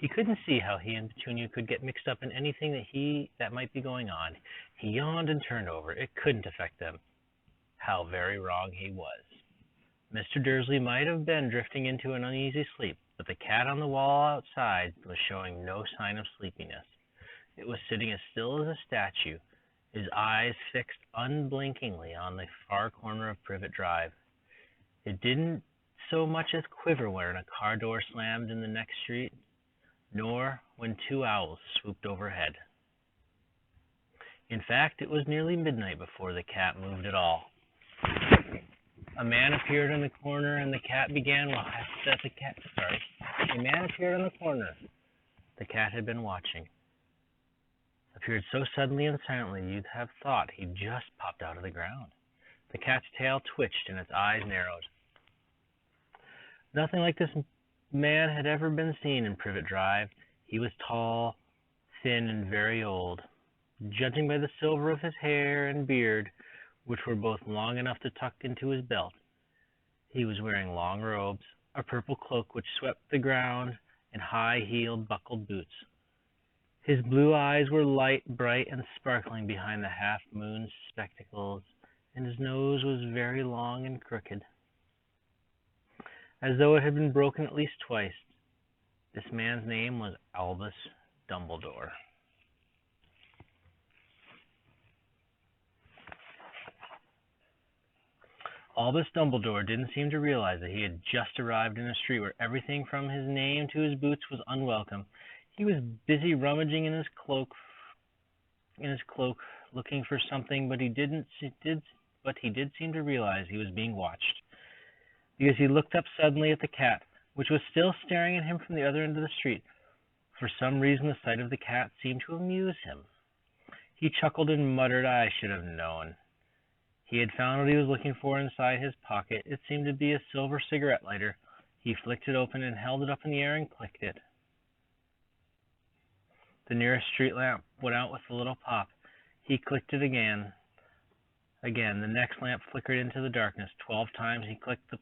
He couldn't see how he and Petunia could get mixed up in anything that might be going on. He yawned and turned over. It couldn't affect them. How very wrong he was. Mr. Dursley might have been drifting into an uneasy sleep, but the cat on the wall outside was showing no sign of sleepiness. It was sitting as still as a statue, his eyes fixed unblinkingly on the far corner of Privet Drive. It didn't so much as quiver when a car door slammed in the next street, nor when two owls swooped overhead. In fact, it was nearly midnight before the cat moved at all. A man appeared in the corner, and the cat began. A man appeared in the corner. The cat had been watching. Appeared so suddenly and silently you'd have thought he'd just popped out of the ground. The cat's tail twitched and its eyes narrowed. Nothing like this man had ever been seen in Privet Drive. He was tall, thin, and very old. Judging by the silver of his hair and beard, which were both long enough to tuck into his belt, he was wearing long robes, a purple cloak which swept the ground, and high-heeled buckled boots. His blue eyes were light, bright, and sparkling behind the half-moon spectacles, and his nose was very long and crooked, as though it had been broken at least twice. This man's name was Albus Dumbledore. Albus Dumbledore didn't seem to realize that he had just arrived in a street where everything from his name to his boots was unwelcome. He was busy rummaging in his cloak, looking for something, but he did seem to realize he was being watched, because he looked up suddenly at the cat, which was still staring at him from the other end of the street. For some reason, the sight of the cat seemed to amuse him. He chuckled and muttered, "I should have known." He had found what he was looking for inside his pocket. It seemed to be a silver cigarette lighter. He flicked it open and held it up in the air and clicked it. The nearest street lamp went out with a little pop. He clicked it again. The next lamp flickered into the darkness. 12 times he clicked the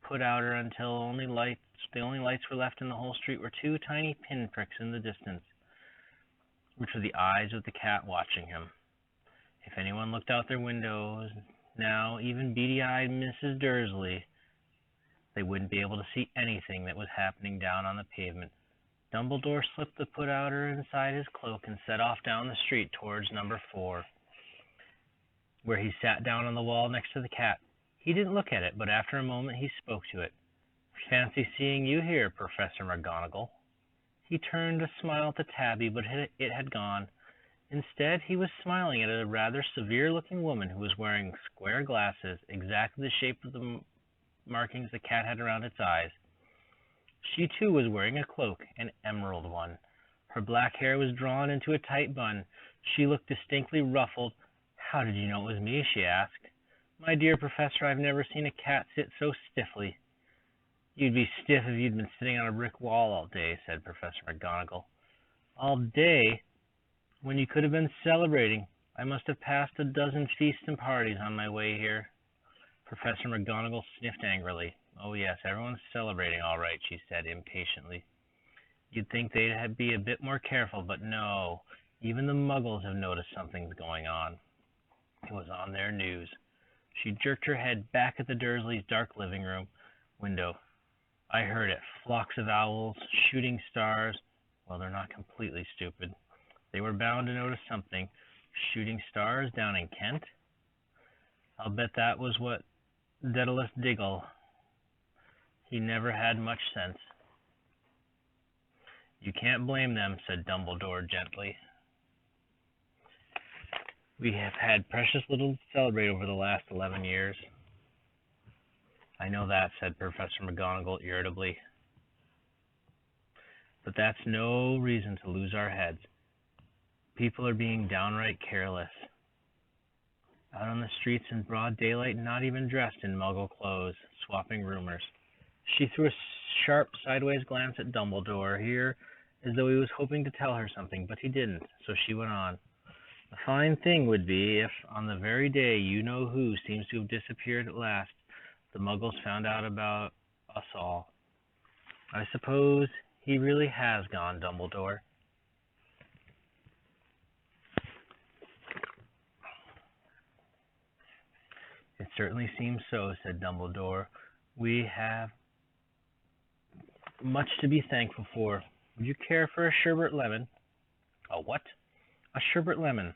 put-outer until the only lights were left in the whole street were two tiny pinpricks in the distance, which were the eyes of the cat watching him. If anyone looked out their windows now, even beady-eyed Mrs. Dursley, they wouldn't be able to see anything that was happening down on the pavement. Dumbledore slipped the put-outer inside his cloak and set off down the street towards number 4, where he sat down on the wall next to the cat. He didn't look at it, but after a moment he spoke to it. "Fancy seeing you here, Professor McGonagall." He turned to smile at the tabby, but it had gone. Instead, he was smiling at a rather severe-looking woman who was wearing square glasses, exactly the shape of the markings the cat had around its eyes. She, too, was wearing a cloak, an emerald one. Her black hair was drawn into a tight bun. She looked distinctly ruffled. "How did you know it was me?" she asked. "My dear Professor, I've never seen a cat sit so stiffly." "You'd be stiff if you'd been sitting on a brick wall all day," said Professor McGonagall. "All day? When you could have been celebrating. I must have passed a dozen feasts and parties on my way here." Professor McGonagall sniffed angrily. "Oh, yes, everyone's celebrating all right," she said impatiently. "You'd think they'd be a bit more careful, but no. Even the Muggles have noticed something's going on. It was on their news." She jerked her head back at the Dursleys' dark living room window. "I heard it. Flocks of owls, shooting stars. Well, they're not completely stupid. They were bound to notice something. Shooting stars down in Kent? I'll bet that was what Daedalus Diggle. He never had much sense." "You can't blame them," said Dumbledore gently. "We have had precious little to celebrate over the last 11 years. "I know that," said Professor McGonagall irritably. "But that's no reason to lose our heads. People are being downright careless. Out on the streets in broad daylight, not even dressed in Muggle clothes, swapping rumors." She threw a sharp sideways glance at Dumbledore here, as though he was hoping to tell her something, but he didn't, so she went on. "A fine thing would be if, on the very day you-know-who seems to have disappeared at last, the Muggles found out about us all. I suppose He really has gone, Dumbledore. It certainly seems so, said Dumbledore. We have much to be thankful for. Would you care for a sherbet lemon? A what? A sherbet lemon.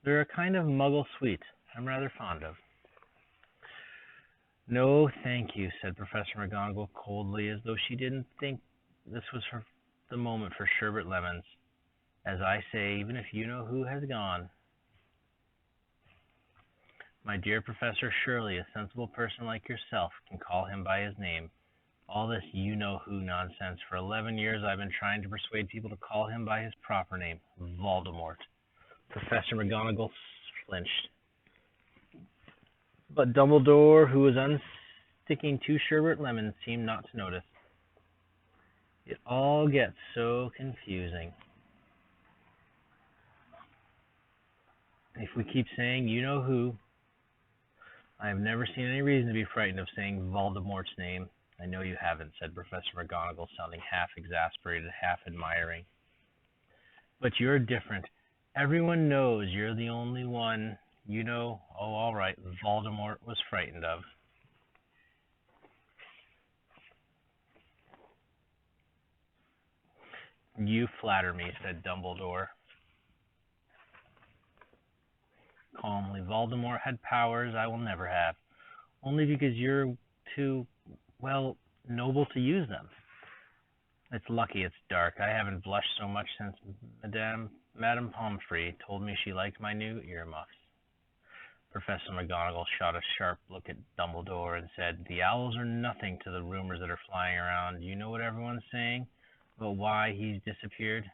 They're a kind of muggle sweet I'm rather fond of. No, thank you, said Professor McGonagall coldly, as though she didn't think this was the moment for sherbet lemons. As I say, even if you know who has gone. My dear Professor, surely a sensible person like yourself can call him by his name. All this you-know-who nonsense. For 11 years I've been trying to persuade people to call him by his proper name, Voldemort. Professor McGonagall flinched. But Dumbledore, who was unsticking two sherbet lemons, seemed not to notice. It all gets so confusing. If we keep saying you-know-who, I have never seen any reason to be frightened of saying Voldemort's name. I know you haven't, said Professor McGonagall, sounding half exasperated, half admiring. But you're different. Everyone knows you're the only one, oh, all right, Voldemort was frightened of. You flatter me, said Dumbledore calmly. Voldemort had powers I will never have, only because you're too, well, noble to use them. It's lucky it's dark. I haven't blushed so much since Madame Pomfrey told me she liked my new earmuffs. Professor McGonagall shot a sharp look at Dumbledore and said, The owls are nothing to the rumors that are flying around. You know what everyone's saying about why he's disappeared?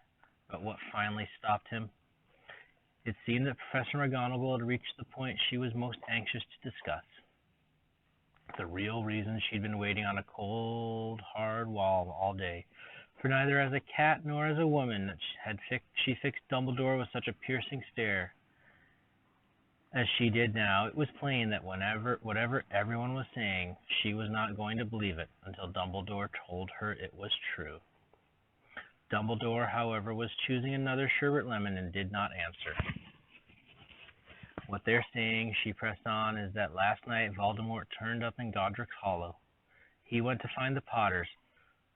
About what finally stopped him? It seemed that Professor McGonagall had reached the point she was most anxious to discuss. The real reason she'd been waiting on a cold, hard wall all day. For neither as a cat nor as a woman she fixed Dumbledore with such a piercing stare as she did now. It was plain that whatever everyone was saying, she was not going to believe it until Dumbledore told her it was true. Dumbledore, however, was choosing another sherbet lemon and did not answer. What they're saying, she pressed on, is that last night Voldemort turned up in Godric's Hollow. He went to find the Potters.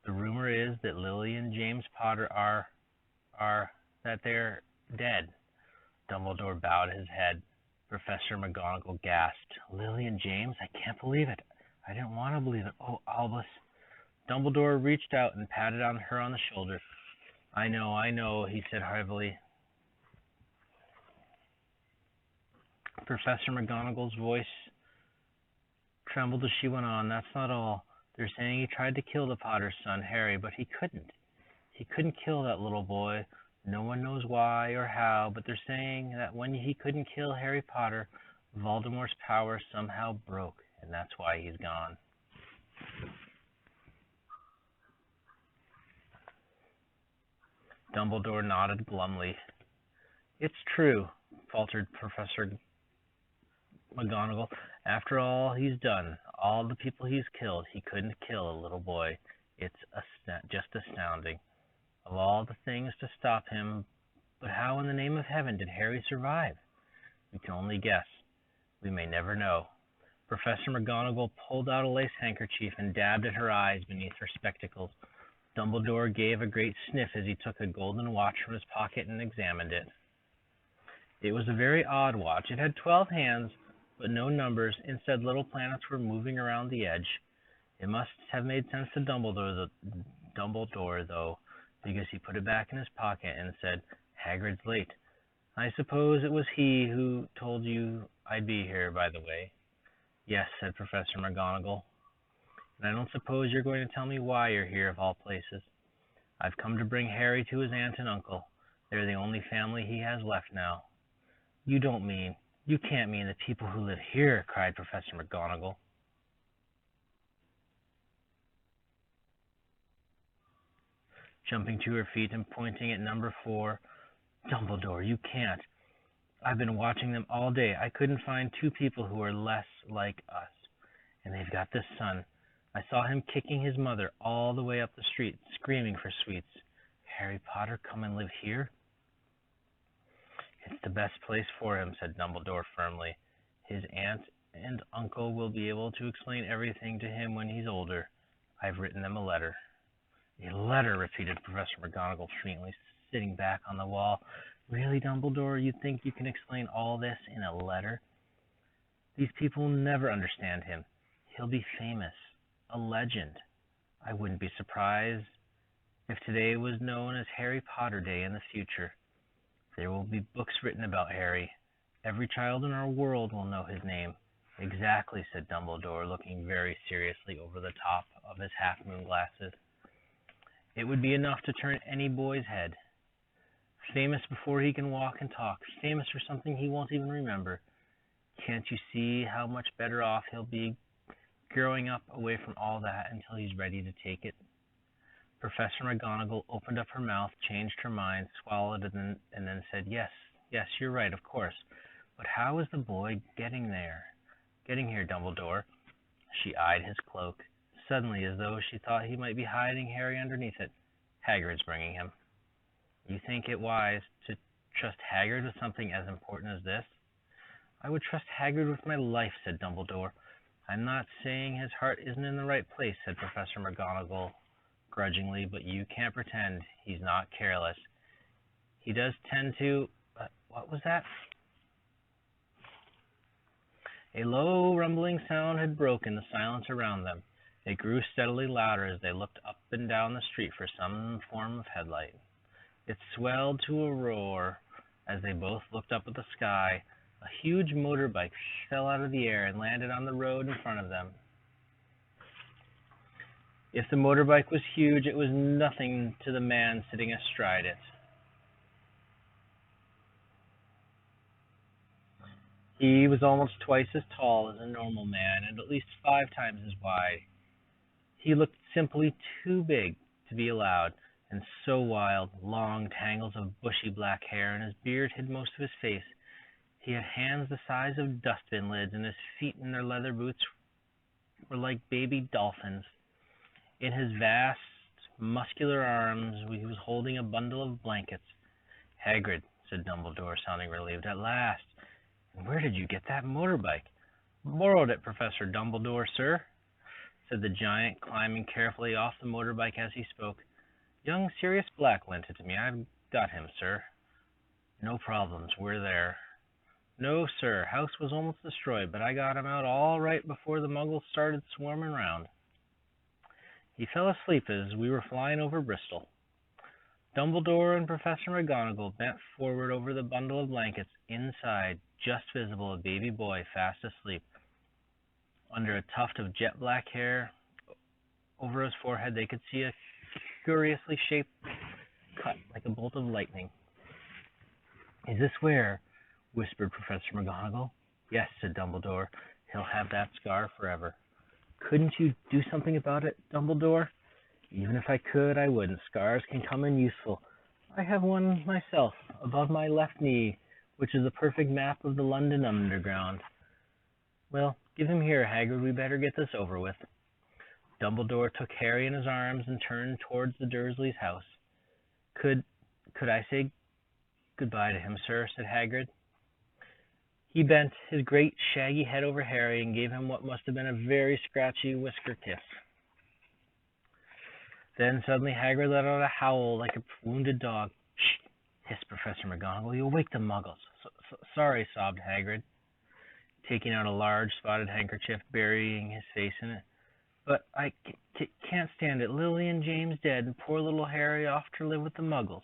The rumor is that Lily and James Potter that they're dead. Dumbledore bowed his head. Professor McGonagall gasped. Lily and James? I can't believe it. I didn't want to believe it. Oh, Albus. Dumbledore reached out and patted her on the shoulder. I know, he said heavily. Professor McGonagall's voice trembled as she went on. That's not all. They're saying he tried to kill the Potter's son, Harry, but he couldn't. He couldn't kill that little boy. No one knows why or how, but they're saying that when he couldn't kill Harry Potter, Voldemort's power somehow broke, and that's why he's gone. Dumbledore nodded glumly. It's true, faltered Professor McGonagall. After all he's done, all the people he's killed, he couldn't kill a little boy. It's just astounding. Of all the things to stop him, but how in the name of heaven did Harry survive? We can only guess. We may never know. Professor McGonagall pulled out a lace handkerchief and dabbed at her eyes beneath her spectacles. Dumbledore gave a great sniff as he took a golden watch from his pocket and examined it. It was a very odd watch. It had 12 hands, but no numbers. Instead, little planets were moving around the edge. It must have made sense to Dumbledore, though, because he put it back in his pocket and said, Hagrid's late. I suppose it was he who told you I'd be here, by the way. Yes, said Professor McGonagall. And I don't suppose you're going to tell me why you're here, of all places. I've come to bring Harry to his aunt and uncle. They're the only family he has left now. You can't mean the people who live here, cried Professor McGonagall. Jumping to her feet and pointing at number 4. Dumbledore, you can't. I've been watching them all day. I couldn't find two people who are less like us. And they've got this son. I saw him kicking his mother all the way up the street, screaming for sweets. Harry Potter come and live here? It's the best place for him, said Dumbledore firmly. His aunt and uncle will be able to explain everything to him when he's older. I've written them a letter. A letter, repeated Professor McGonagall faintly, sitting back on the wall. Really, Dumbledore, you think you can explain all this in a letter? These people will never understand him. He'll be famous, a legend. I wouldn't be surprised if today was known as Harry Potter Day in the future. There will be books written about Harry. Every child in our world will know his name. Exactly, said Dumbledore, looking very seriously over the top of his half-moon glasses. It would be enough to turn any boy's head. Famous before he can walk and talk. Famous for something he won't even remember. Can't you see how much better off he'll be growing up away from all that until he's ready to take it? Professor McGonagall opened up her mouth, changed her mind, swallowed, and then said, Yes, you're right, of course. But how is the boy getting here, Dumbledore? She eyed his cloak, suddenly as though she thought he might be hiding Harry underneath it. Hagrid's bringing him. You think it wise to trust Hagrid with something as important as this? I would trust Hagrid with my life, said Dumbledore. I'm not saying his heart isn't in the right place, said Professor McGonagall grudgingly, but you can't pretend he's not careless. He does tend to... what was that? A low rumbling sound had broken the silence around them. It grew steadily louder as they looked up and down the street for some form of headlight. It swelled to a roar as they both looked up at the sky. A huge motorbike fell out of the air and landed on the road in front of them. If the motorbike was huge, it was nothing to the man sitting astride it. He was almost twice as tall as a normal man and at least 5 times as wide. He looked simply too big to be allowed, and so wild, long tangles of bushy black hair, and his beard hid most of his face. He had hands the size of dustbin lids, and his feet in their leather boots were like baby dolphins. In his vast, muscular arms he was holding a bundle of blankets. Hagrid, said Dumbledore, sounding relieved. At last. And where did you get that motorbike? Borrowed it, Professor Dumbledore, sir, said the giant, climbing carefully off the motorbike as he spoke. Young Sirius Black lent it to me. I've got him, sir. No problems. We're there. No, sir. House was almost destroyed, but I got him out all right before the Muggles started swarming round. He fell asleep as we were flying over Bristol. Dumbledore and Professor McGonagall bent forward over the bundle of blankets. Inside, just visible, a baby boy fast asleep. Under a tuft of jet black hair over his forehead, they could see a curiously shaped cut like a bolt of lightning. Is this where? Whispered Professor McGonagall. Yes, said Dumbledore. He'll have that scar forever. Couldn't you do something about it, Dumbledore? Even if I could, I wouldn't. Scars can come in useful. I have one myself, above my left knee, which is a perfect map of the London Underground. Well, give him here, Hagrid. We better get this over with. Dumbledore took Harry in his arms and turned towards the Dursleys' house. Could I say goodbye to him, sir? Said Hagrid. He bent his great shaggy head over Harry and gave him what must have been a very scratchy whisker kiss. Then suddenly Hagrid let out a howl like a wounded dog. Shh! Hissed Professor McGonagall. You'll wake the Muggles. Sorry, sobbed Hagrid, taking out a large spotted handkerchief, burying his face in it. But I can't stand it. Lily and James dead, and poor little Harry off to live with the Muggles.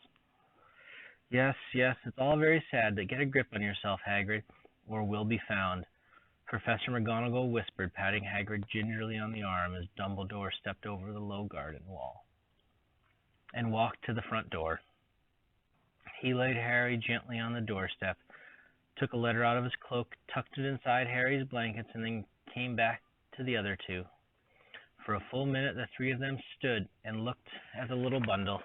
Yes, it's all very sad, but get a grip on yourself, Hagrid, or we'll be found. Professor McGonagall whispered, patting Hagrid gingerly on the arm as Dumbledore stepped over the low garden wall and walked to the front door. He laid Harry gently on the doorstep, took a letter out of his cloak, tucked it inside Harry's blankets, and then came back to the other two. For a full minute, the 3 of them stood and looked at the little bundle.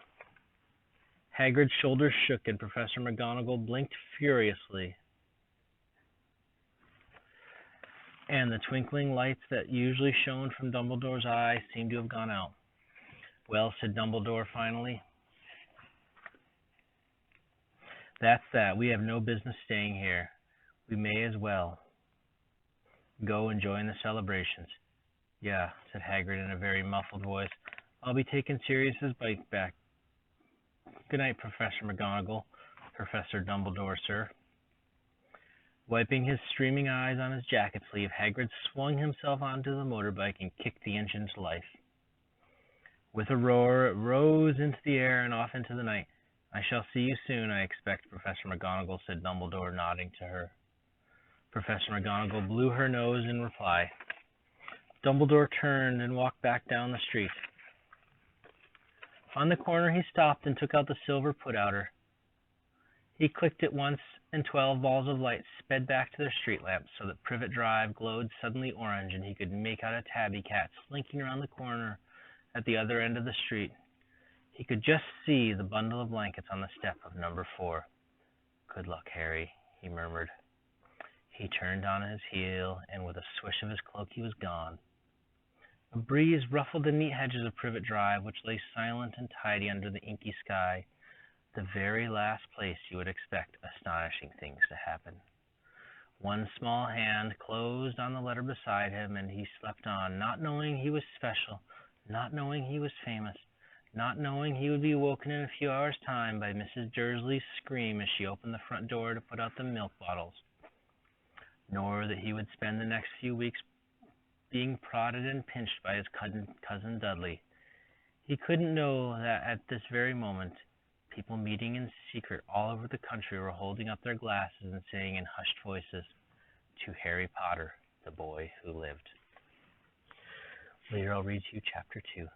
Hagrid's shoulders shook, and Professor McGonagall blinked furiously. and the twinkling lights that usually shone from Dumbledore's eyes seemed to have gone out. "Well," said Dumbledore finally, "that's that. We have no business staying here. We may as well go and join the celebrations." "Yeah," said Hagrid in a very muffled voice. "I'll be taking Sirius's bike back. Good night, Professor McGonagall." "Professor Dumbledore, sir." Wiping his streaming eyes on his jacket sleeve, Hagrid swung himself onto the motorbike and kicked the engine to life. With a roar, it rose into the air and off into the night. "I shall see you soon, I expect, Professor McGonagall," said Dumbledore, nodding to her. Professor McGonagall blew her nose in reply. Dumbledore turned and walked back down the street. On the corner he stopped and took out the silver put-outer. He clicked it once, and 12 balls of light sped back to their street lamps, so that Privet Drive glowed suddenly orange, and he could make out a tabby cat slinking around the corner at the other end of the street. He could just see the bundle of blankets on the step of number 4. "Good luck, Harry," he murmured. He turned on his heel, and with a swish of his cloak he was gone. A breeze ruffled the neat hedges of Privet Drive, which lay silent and tidy under the inky sky, the very last place you would expect astonishing things to happen. One small hand closed on the letter beside him, and he slept on, not knowing he was special, not knowing he was famous, not knowing he would be woken in a few hours' time by Mrs. Dursley's scream as she opened the front door to put out the milk bottles, nor that he would spend the next few weeks being prodded and pinched by his cousin Dudley. He couldn't know that at this very moment people meeting in secret all over the country were holding up their glasses and saying in hushed voices, "To Harry Potter, the boy who lived." Later I'll read to you chapter 2.